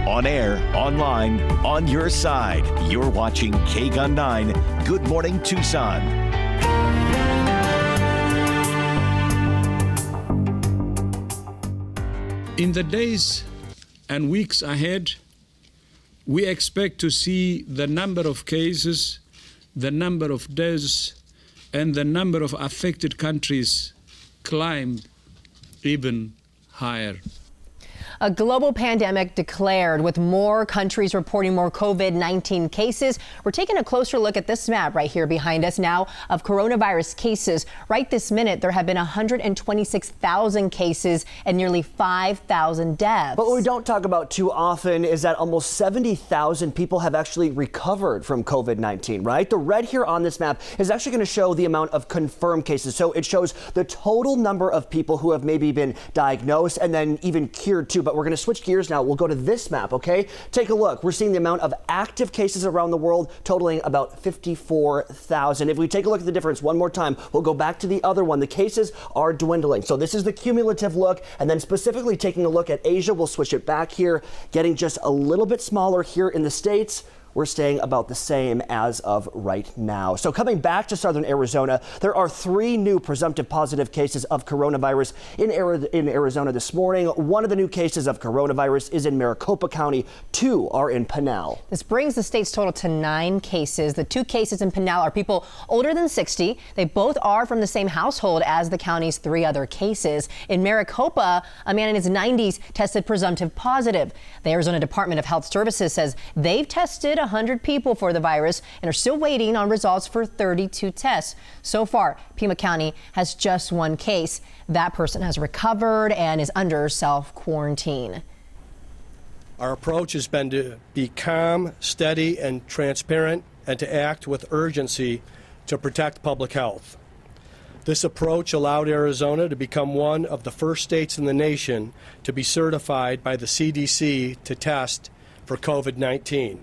On air, online, on your side. You're watching KGUN 9. Good Morning Tucson. In the days and weeks ahead, we expect to see the number of cases, the number of deaths, and the number of affected countries climb even higher. A global pandemic declared with more countries reporting more COVID-19 cases. We're taking a closer look at this map right here behind us now of coronavirus cases. Right this minute, there have been 126,000 cases and nearly 5,000 deaths. But what we don't talk about too often is that almost 70,000 people have actually recovered from COVID-19, right? The red here on this map is actually going to show the amount of confirmed cases. So it shows the total number of people who have maybe been diagnosed and then even cured too. But we're going to switch gears now. We'll go to this map, okay? Take a look. We're seeing the amount of active cases around the world totaling about 54,000. If we take a look at the difference one more time, we'll go back to the other one. The cases are dwindling. So this is the cumulative look. And then specifically taking a look at Asia, we'll switch it back here, getting just a little bit smaller here in the States. We're staying about the same as of right now. So coming back to southern Arizona, there are 3 new presumptive positive cases of coronavirus in Arizona this morning. One of the new cases of coronavirus is in Maricopa County. 2 are in Pinal. This brings the state's total to 9 cases. The 2 cases in Pinal are people older than 60. They both are from the same household as the county's 3 other cases. In Maricopa, a man in his 90s tested presumptive positive. The Arizona Department of Health Services says they've tested 100 people for the virus and are still waiting on results for 32 tests. So far, Pima County has just 1 case. That person has recovered and is under self-quarantine. Our approach has been to be calm, steady, and transparent, and to act with urgency to protect public health. This approach allowed Arizona to become one of the first states in the nation to be certified by the CDC to test for COVID-19.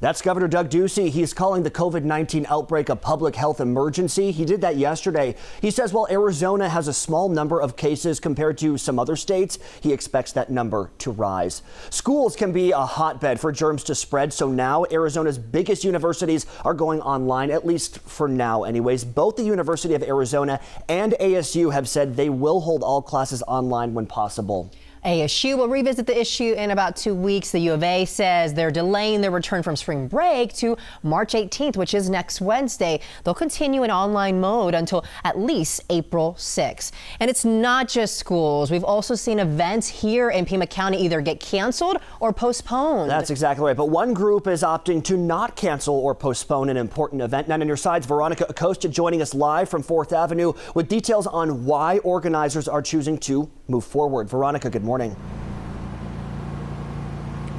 That's Governor Doug Ducey. He's calling the COVID-19 outbreak a public health emergency. He did that yesterday. He says while Arizona has a small number of cases compared to some other states, he expects that number to rise. Schools can be a hotbed for germs to spread, so now Arizona's biggest universities are going online, at least for now anyways. Both the University of Arizona and ASU have said they will hold all classes online when possible. ASU will revisit the issue in about 2 weeks. The U of A says they're delaying their return from spring break to March 18th, which is next Wednesday. They'll continue in online mode until at least April 6th. And it's not just schools. We've also seen events here in Pima County either get canceled or postponed. That's exactly right. But one group is opting to not cancel or postpone an important event. 9 on your side's Veronica Acosta joining us live from 4th Avenue with details on why organizers are choosing to move forward. Veronica, good morning.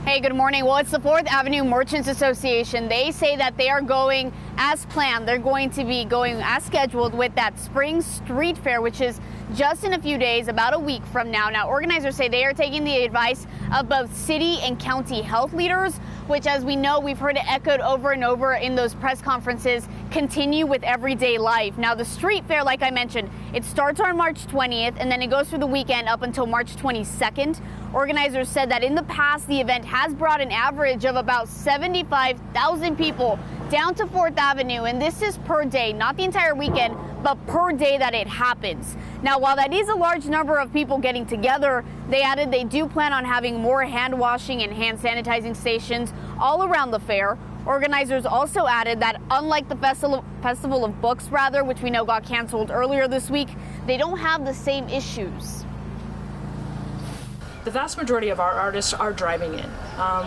Hey, good morning. Well, it's the 4th Avenue Merchants Association. They say that they are going as planned. They're going to be going as scheduled with that spring street fair, which is just in a few days, about a week from now. Now, organizers say they are taking the advice of both city and county health leaders, which, as we know, we've heard it echoed over and over in those press conferences, continue with everyday life. Now, the street fair, like I mentioned, it starts on March 20th and then it goes through the weekend up until March 22nd. Organizers said that in the past, the event has brought an average of about 75,000 people down to 4th Avenue, and this is per day, not the entire weekend, but per day that it happens. Now, while that is a large number of people getting together, they added they do plan on having more hand washing and hand sanitizing stations all around the fair. Organizers also added that unlike the Festival of Books, which we know got canceled earlier this week, they don't have the same issues. The vast majority of our artists are driving in.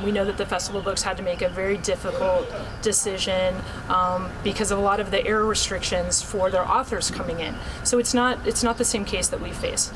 We know that the Festival of Books had to make a very difficult decision because of a lot of the air restrictions for their authors coming in. So it's not the same case that we face.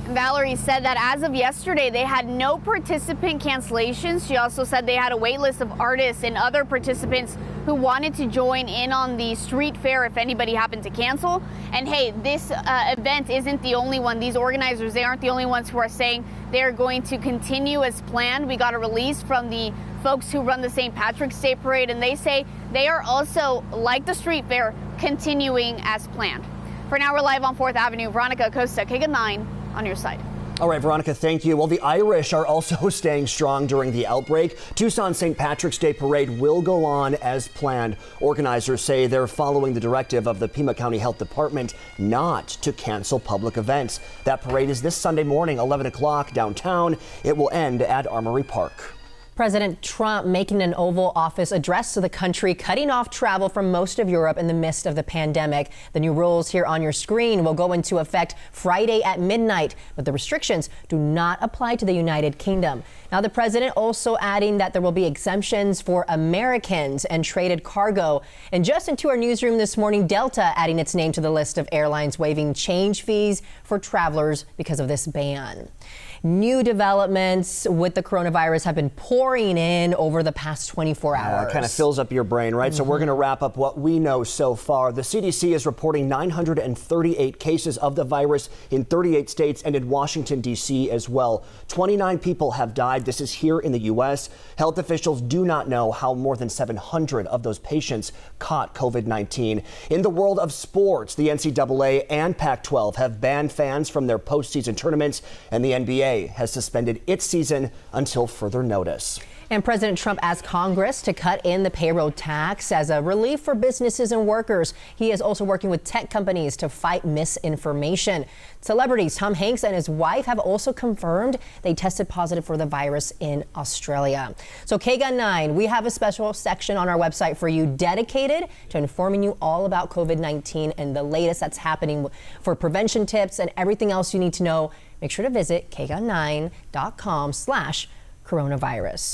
Valerie said that as of yesterday, they had no participant cancellations. She also said they had a wait list of artists and other participants who wanted to join in on the street fair if anybody happened to cancel. And hey, this event isn't the only one. These organizers, they aren't the only ones who are saying they're going to continue as planned. We got a release from the folks who run the St. Patrick's Day Parade, and they say they are also, like the street fair, continuing as planned. For now, we're live on 4th Avenue. Veronica Acosta, KGUN 9. On your side. All right, Veronica, thank you. Well, the Irish are also staying strong during the outbreak. Tucson's St. Patrick's Day Parade will go on as planned. Organizers say they're following the directive of the Pima County Health Department not to cancel public events. That parade is this Sunday morning, 11 o'clock downtown. It will end at Armory Park. President Trump making an Oval Office address to the country, cutting off travel from most of Europe in the midst of the pandemic. The new rules here on your screen will go into effect Friday at midnight, but the restrictions do not apply to the United Kingdom. Now, the president also adding that there will be exemptions for Americans and traded cargo. And just into our newsroom this morning, Delta adding its name to the list of airlines waiving change fees for travelers because of this ban. New developments with the coronavirus have been pouring in over the past 24 hours. It kind of fills up your brain, right? So we're going to wrap up what we know so far. The CDC is reporting 938 cases of the virus in 38 states and in Washington, D.C. as well. 29 people have died. This is here in the U.S. Health officials do not know how more than 700 of those patients caught COVID-19. In the world of sports, the NCAA and Pac-12 have banned fans from their postseason tournaments, and the NBA has suspended its season until further notice. And President Trump asked Congress to cut in the payroll tax as a relief for businesses and workers. He is also working with tech companies to fight misinformation. Celebrities Tom Hanks and his wife have also confirmed they tested positive for the virus in Australia. So KGUN 9, we have a special section on our website for you dedicated to informing you all about COVID-19 and the latest that's happening for prevention tips and everything else you need to know. Make sure to visit kgun9.com/coronavirus.